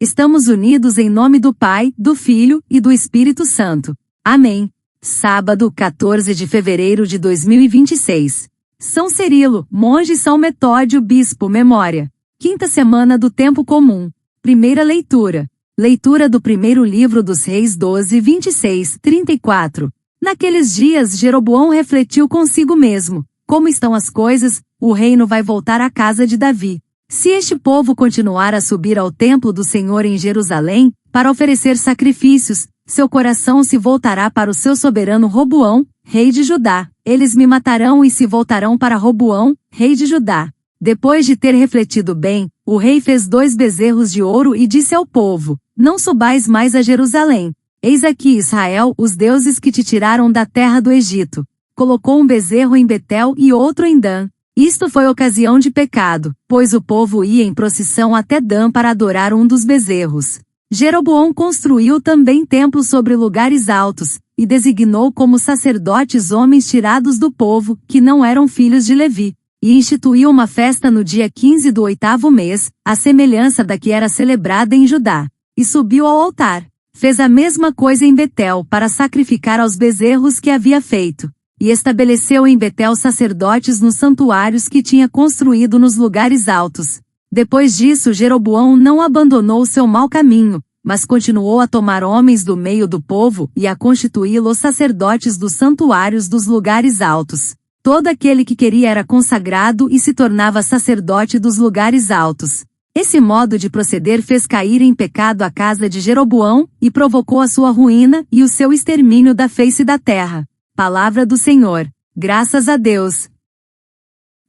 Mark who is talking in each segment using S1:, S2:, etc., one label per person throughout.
S1: Estamos unidos em nome do Pai, do Filho e do Espírito Santo. Amém. Sábado, 14 de fevereiro de 2026. São Cirilo, monge São Metódio, bispo, memória. Quinta semana do tempo comum. Primeira leitura. Leitura do primeiro livro dos Reis 12, 26, 34. Naqueles dias Jeroboão refletiu consigo mesmo. Como estão as coisas, o reino vai voltar à casa de Davi. Se este povo continuar a subir ao templo do Senhor em Jerusalém, para oferecer sacrifícios, seu coração se voltará para o seu soberano Roboão, rei de Judá. Eles me matarão e se voltarão para Roboão, rei de Judá. Depois de ter refletido bem, o rei fez 2 bezerros de ouro e disse ao povo: Não subais mais a Jerusalém. Eis aqui Israel, os deuses que te tiraram da terra do Egito. Colocou um bezerro em Betel e outro em Dan. Isto foi ocasião de pecado, pois o povo ia em procissão até Dan para adorar um dos bezerros. Jeroboão construiu também templos sobre lugares altos, e designou como sacerdotes homens tirados do povo, que não eram filhos de Levi. E instituiu uma festa no dia 15 do 8º mês, à semelhança da que era celebrada em Judá. E subiu ao altar. Fez a mesma coisa em Betel para sacrificar aos bezerros que havia feito. E estabeleceu em Betel sacerdotes nos santuários que tinha construído nos lugares altos. Depois disso Jeroboão não abandonou seu mau caminho, mas continuou a tomar homens do meio do povo e a constituí-los sacerdotes dos santuários dos lugares altos. Todo aquele que queria era consagrado e se tornava sacerdote dos lugares altos. Esse modo de proceder fez cair em pecado a casa de Jeroboão, e provocou a sua ruína e o seu extermínio da face da terra. Palavra do Senhor. Graças a Deus.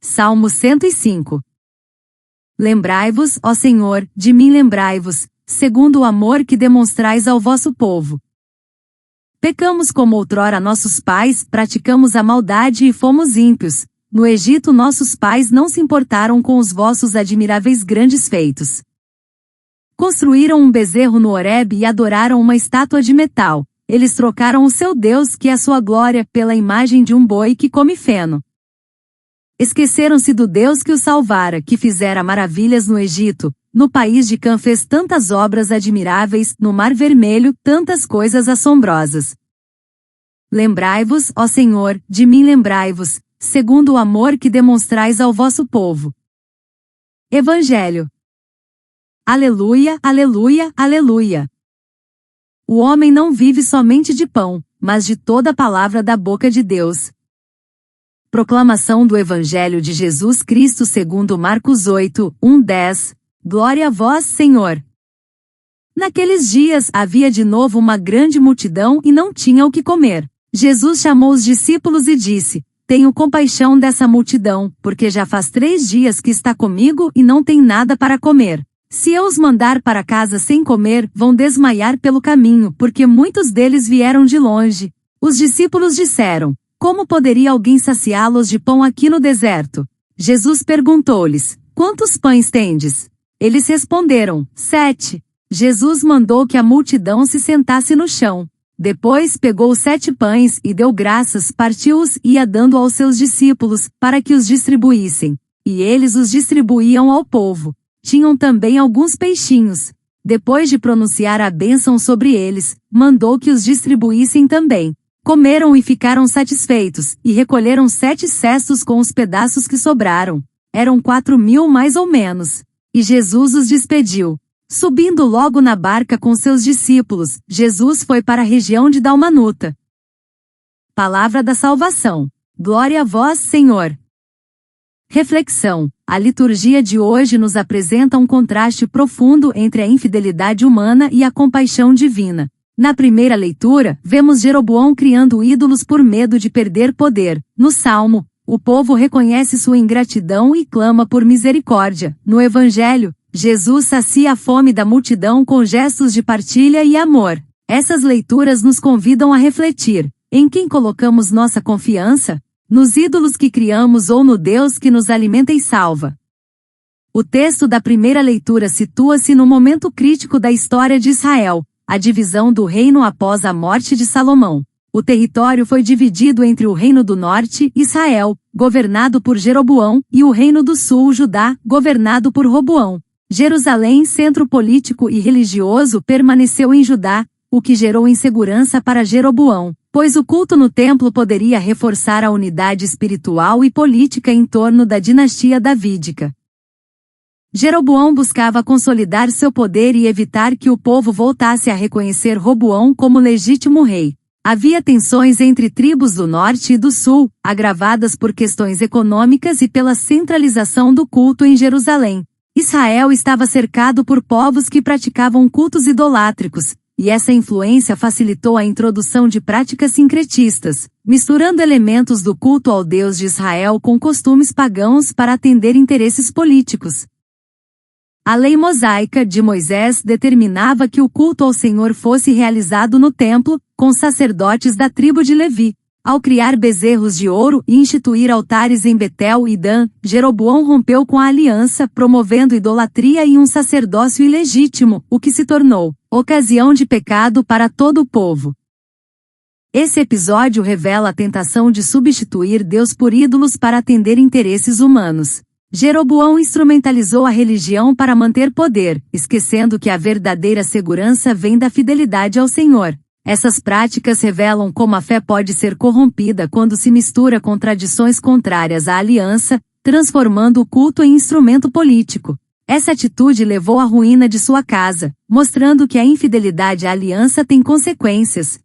S1: Salmo 105. Lembrai-vos, ó Senhor, de mim lembrai-vos, segundo o amor que demonstrais ao vosso povo. Pecamos como outrora nossos pais, praticamos a maldade e fomos ímpios. No Egito nossos pais não se importaram com os vossos admiráveis grandes feitos. Construíram um bezerro no Horebe e adoraram uma estátua de metal. Eles trocaram o seu Deus, que é a sua glória, pela imagem de um boi que come feno. Esqueceram-se do Deus que os salvara, que fizera maravilhas no Egito, no país de Cã fez tantas obras admiráveis, no Mar Vermelho, tantas coisas assombrosas. Lembrai-vos, ó Senhor, de mim lembrai-vos, segundo o amor que demonstrais ao vosso povo. Evangelho. Aleluia, aleluia, aleluia. O homem não vive somente de pão, mas de toda a palavra da boca de Deus. Proclamação do Evangelho de Jesus Cristo segundo Marcos 8, 1-10. Glória a vós, Senhor. Naqueles dias havia de novo uma grande multidão e não tinha o que comer. Jesus chamou os discípulos e disse: Tenho compaixão dessa multidão, porque já faz 3 dias que está comigo e não tem nada para comer. Se eu os mandar para casa sem comer, vão desmaiar pelo caminho, porque muitos deles vieram de longe. Os discípulos disseram: Como poderia alguém saciá-los de pão aqui no deserto? Jesus perguntou-lhes: Quantos pães tendes? Eles responderam: 7. Jesus mandou que a multidão se sentasse no chão. Depois pegou os 7 pães e deu graças, partiu-os e ia dando aos seus discípulos, para que os distribuíssem. E eles os distribuíam ao povo. Tinham também alguns peixinhos. Depois de pronunciar a bênção sobre eles, mandou que os distribuíssem também. Comeram e ficaram satisfeitos, e recolheram 7 cestos com os pedaços que sobraram. Eram 4.000 mais ou menos. E Jesus os despediu. Subindo logo na barca com seus discípulos, Jesus foi para a região de Dalmanuta. Palavra da salvação. Glória a vós, Senhor. Reflexão. A liturgia de hoje nos apresenta um contraste profundo entre a infidelidade humana e a compaixão divina. Na primeira leitura, vemos Jeroboão criando ídolos por medo de perder poder. No Salmo, o povo reconhece sua ingratidão e clama por misericórdia. No Evangelho, Jesus sacia a fome da multidão com gestos de partilha e amor. Essas leituras nos convidam a refletir: em quem colocamos nossa confiança? Nos ídolos que criamos ou no Deus que nos alimenta e salva? O texto da primeira leitura situa-se no momento crítico da história de Israel, a divisão do reino após a morte de Salomão. O território foi dividido entre o reino do norte, Israel, governado por Jeroboão, e o reino do sul, Judá, governado por Roboão. Jerusalém, centro político e religioso, permaneceu em Judá, o que gerou insegurança para Jeroboão, pois o culto no templo poderia reforçar a unidade espiritual e política em torno da dinastia davídica. Jeroboão buscava consolidar seu poder e evitar que o povo voltasse a reconhecer Roboão como legítimo rei. Havia tensões entre tribos do norte e do sul, agravadas por questões econômicas e pela centralização do culto em Jerusalém. Israel estava cercado por povos que praticavam cultos idolátricos, e essa influência facilitou a introdução de práticas sincretistas, misturando elementos do culto ao Deus de Israel com costumes pagãos para atender interesses políticos. A lei mosaica de Moisés determinava que o culto ao Senhor fosse realizado no templo, com sacerdotes da tribo de Levi. Ao criar bezerros de ouro e instituir altares em Betel e Dan, Jeroboão rompeu com a aliança, promovendo idolatria e um sacerdócio ilegítimo, o que se tornou ocasião de pecado para todo o povo. Esse episódio revela a tentação de substituir Deus por ídolos para atender interesses humanos. Jeroboão instrumentalizou a religião para manter poder, esquecendo que a verdadeira segurança vem da fidelidade ao Senhor. Essas práticas revelam como a fé pode ser corrompida quando se mistura com tradições contrárias à aliança, transformando o culto em instrumento político. Essa atitude levou à ruína de sua casa, mostrando que a infidelidade à aliança tem consequências.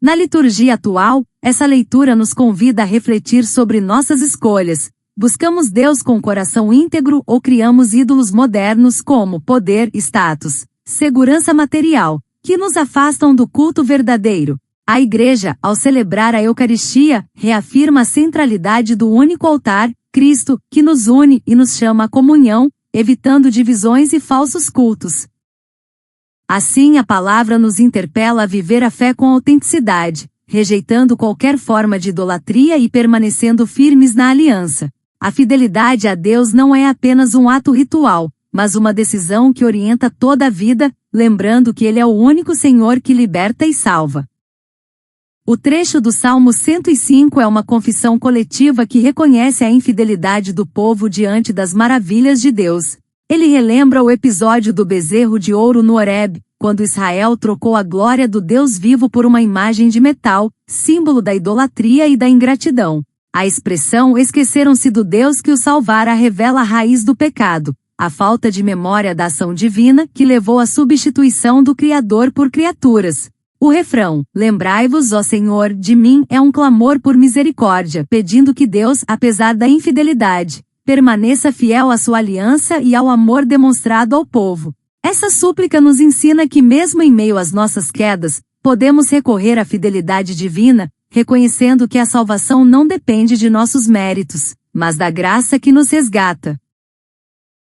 S1: Na liturgia atual, essa leitura nos convida a refletir sobre nossas escolhas. Buscamos Deus com o coração íntegro ou criamos ídolos modernos como poder, status, segurança material, que nos afastam do culto verdadeiro? A Igreja, ao celebrar a Eucaristia, reafirma a centralidade do único altar, Cristo, que nos une e nos chama à comunhão, evitando divisões e falsos cultos. Assim, a palavra nos interpela a viver a fé com autenticidade, rejeitando qualquer forma de idolatria e permanecendo firmes na aliança. A fidelidade a Deus não é apenas um ato ritual, mas uma decisão que orienta toda a vida, lembrando que Ele é o único Senhor que liberta e salva. O trecho do Salmo 105 é uma confissão coletiva que reconhece a infidelidade do povo diante das maravilhas de Deus. Ele relembra o episódio do bezerro de ouro no Horebe, quando Israel trocou a glória do Deus vivo por uma imagem de metal, símbolo da idolatria e da ingratidão. A expressão "esqueceram-se do Deus que os salvara" revela a raiz do pecado, a falta de memória da ação divina que levou à substituição do Criador por criaturas. O refrão, "Lembrai-vos, ó Senhor, de mim", é um clamor por misericórdia, pedindo que Deus, apesar da infidelidade, permaneça fiel à sua aliança e ao amor demonstrado ao povo. Essa súplica nos ensina que mesmo em meio às nossas quedas, podemos recorrer à fidelidade divina, reconhecendo que a salvação não depende de nossos méritos, mas da graça que nos resgata.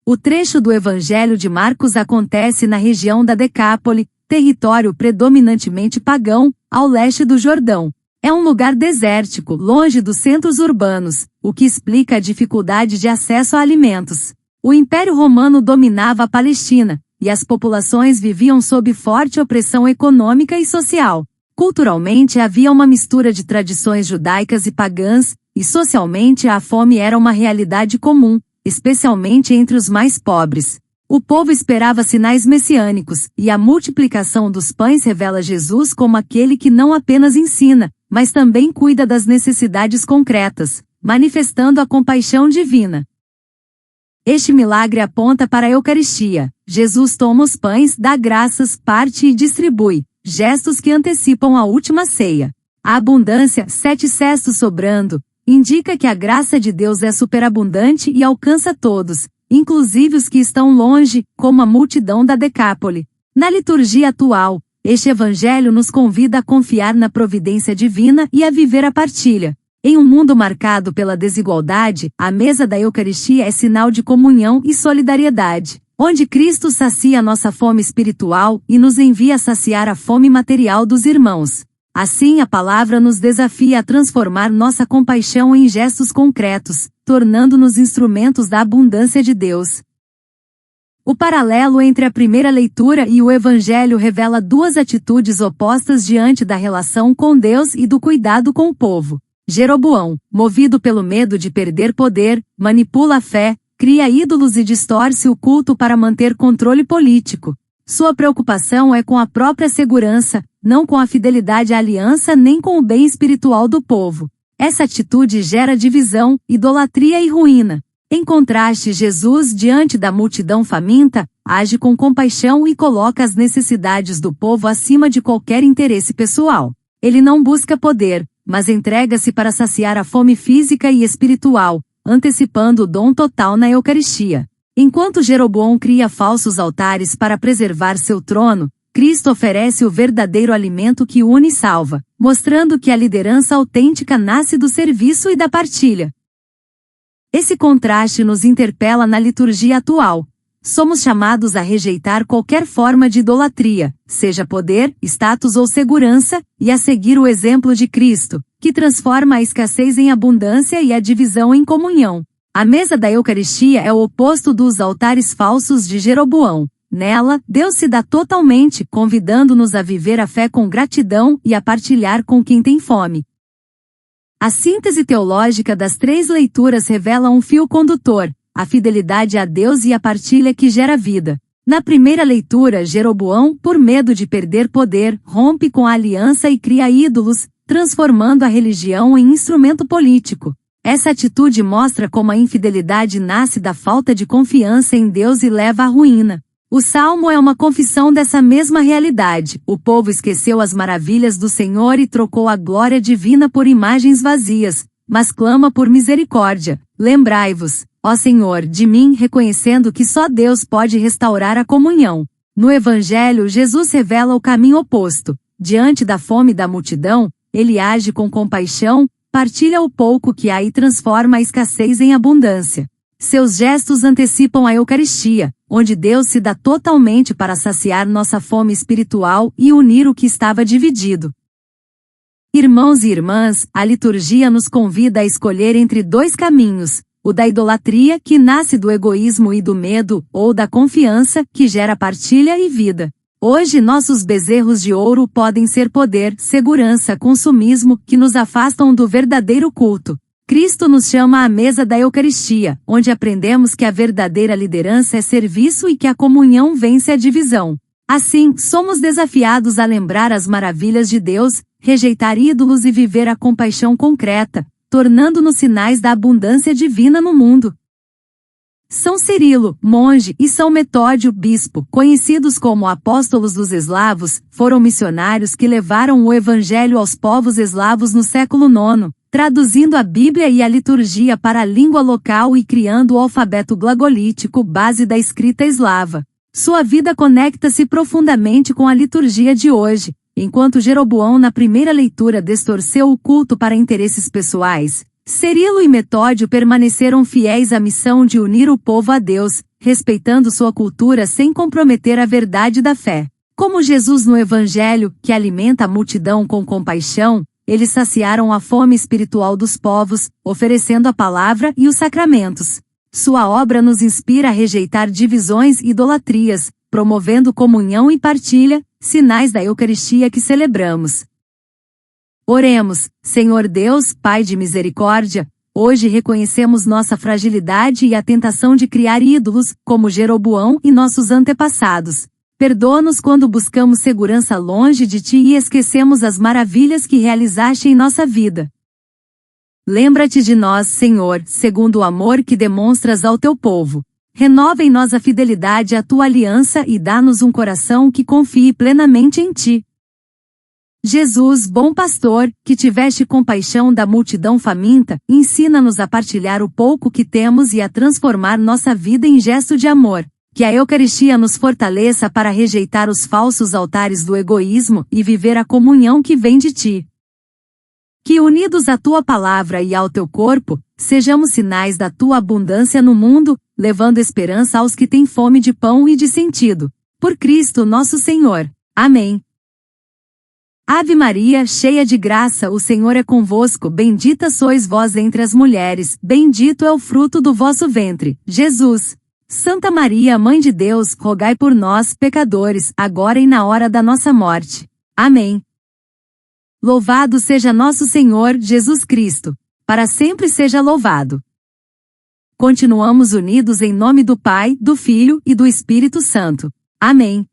S1: O trecho do Evangelho de Marcos acontece na região da Decápole, território predominantemente pagão, ao leste do Jordão. É um lugar desértico, longe dos centros urbanos, o que explica a dificuldade de acesso a alimentos. O Império Romano dominava a Palestina, e as populações viviam sob forte opressão econômica e social. Culturalmente havia uma mistura de tradições judaicas e pagãs, e socialmente a fome era uma realidade comum, especialmente entre os mais pobres. O povo esperava sinais messiânicos, e a multiplicação dos pães revela Jesus como aquele que não apenas ensina, mas também cuida das necessidades concretas, manifestando a compaixão divina. Este milagre aponta para a Eucaristia. Jesus toma os pães, dá graças, parte e distribui, gestos que antecipam a última ceia. A abundância, 7 cestos sobrando, indica que a graça de Deus é superabundante e alcança todos, inclusive os que estão longe, como a multidão da Decápole. Na liturgia atual, este evangelho nos convida a confiar na providência divina e a viver a partilha. Em um mundo marcado pela desigualdade, a mesa da Eucaristia é sinal de comunhão e solidariedade, onde Cristo sacia nossa fome espiritual e nos envia a saciar a fome material dos irmãos. Assim, a palavra nos desafia a transformar nossa compaixão em gestos concretos, tornando-nos instrumentos da abundância de Deus. O paralelo entre a primeira leitura e o Evangelho revela duas atitudes opostas diante da relação com Deus e do cuidado com o povo. Jeroboão, movido pelo medo de perder poder, manipula a fé, cria ídolos e distorce o culto para manter controle político. Sua preocupação é com a própria segurança, não com a fidelidade à aliança nem com o bem espiritual do povo. Essa atitude gera divisão, idolatria e ruína. Em contraste, Jesus, diante da multidão faminta, age com compaixão e coloca as necessidades do povo acima de qualquer interesse pessoal. Ele não busca poder, mas entrega-se para saciar a fome física e espiritual, antecipando o dom total na Eucaristia. Enquanto Jeroboão cria falsos altares para preservar seu trono, Cristo oferece o verdadeiro alimento que une e salva, mostrando que a liderança autêntica nasce do serviço e da partilha. Esse contraste nos interpela na liturgia atual. Somos chamados a rejeitar qualquer forma de idolatria, seja poder, status ou segurança, e a seguir o exemplo de Cristo, que transforma a escassez em abundância e a divisão em comunhão. A mesa da Eucaristia é o oposto dos altares falsos de Jeroboão. Nela, Deus se dá totalmente, convidando-nos a viver a fé com gratidão e a partilhar com quem tem fome. A síntese teológica das 3 leituras revela um fio condutor: a fidelidade a Deus e a partilha que gera vida. Na primeira leitura, Jeroboão, por medo de perder poder, rompe com a aliança e cria ídolos, transformando a religião em instrumento político. Essa atitude mostra como a infidelidade nasce da falta de confiança em Deus e leva à ruína. O Salmo é uma confissão dessa mesma realidade. O povo esqueceu as maravilhas do Senhor e trocou a glória divina por imagens vazias, mas clama por misericórdia. Lembrai-vos, ó Senhor, de mim, reconhecendo que só Deus pode restaurar a comunhão. No Evangelho, Jesus revela o caminho oposto. Diante da fome da multidão, ele age com compaixão, partilha o pouco que há e transforma a escassez em abundância. Seus gestos antecipam a Eucaristia, onde Deus se dá totalmente para saciar nossa fome espiritual e unir o que estava dividido. Irmãos e irmãs, a liturgia nos convida a escolher entre 2 caminhos: o da idolatria, que nasce do egoísmo e do medo, ou da confiança, que gera partilha e vida. Hoje nossos bezerros de ouro podem ser poder, segurança, consumismo, que nos afastam do verdadeiro culto. Cristo nos chama à mesa da Eucaristia, onde aprendemos que a verdadeira liderança é serviço e que a comunhão vence a divisão. Assim, somos desafiados a lembrar as maravilhas de Deus, rejeitar ídolos e viver a compaixão concreta, tornando-nos sinais da abundância divina no mundo. São Cirilo, monge, e São Metódio, bispo, conhecidos como apóstolos dos eslavos, foram missionários que levaram o evangelho aos povos eslavos no século IX, traduzindo a Bíblia e a liturgia para a língua local e criando o alfabeto glagolítico, base da escrita eslava. Sua vida conecta-se profundamente com a liturgia de hoje. Enquanto Jeroboão na primeira leitura distorceu o culto para interesses pessoais, Cirilo e Metódio permaneceram fiéis à missão de unir o povo a Deus, respeitando sua cultura sem comprometer a verdade da fé. Como Jesus no Evangelho, que alimenta a multidão com compaixão, eles saciaram a fome espiritual dos povos, oferecendo a palavra e os sacramentos. Sua obra nos inspira a rejeitar divisões e idolatrias, promovendo comunhão e partilha, sinais da Eucaristia que celebramos. Oremos. Senhor Deus, Pai de misericórdia, hoje reconhecemos nossa fragilidade e a tentação de criar ídolos, como Jeroboão e nossos antepassados. Perdoa-nos quando buscamos segurança longe de Ti e esquecemos as maravilhas que realizaste em nossa vida. Lembra-te de nós, Senhor, segundo o amor que demonstras ao Teu povo. Renova em nós a fidelidade à Tua aliança e dá-nos um coração que confie plenamente em Ti. Jesus, bom pastor, que tiveste compaixão da multidão faminta, ensina-nos a partilhar o pouco que temos e a transformar nossa vida em gesto de amor. Que a Eucaristia nos fortaleça para rejeitar os falsos altares do egoísmo e viver a comunhão que vem de Ti. Que unidos à Tua palavra e ao Teu corpo, sejamos sinais da Tua abundância no mundo, levando esperança aos que têm fome de pão e de sentido. Por Cristo nosso Senhor. Amém. Ave Maria, cheia de graça, o Senhor é convosco, bendita sois vós entre as mulheres, bendito é o fruto do vosso ventre, Jesus. Santa Maria, Mãe de Deus, rogai por nós, pecadores, agora e na hora da nossa morte. Amém. Louvado seja nosso Senhor Jesus Cristo. Para sempre seja louvado. Continuamos unidos em nome do Pai, do Filho e do Espírito Santo. Amém.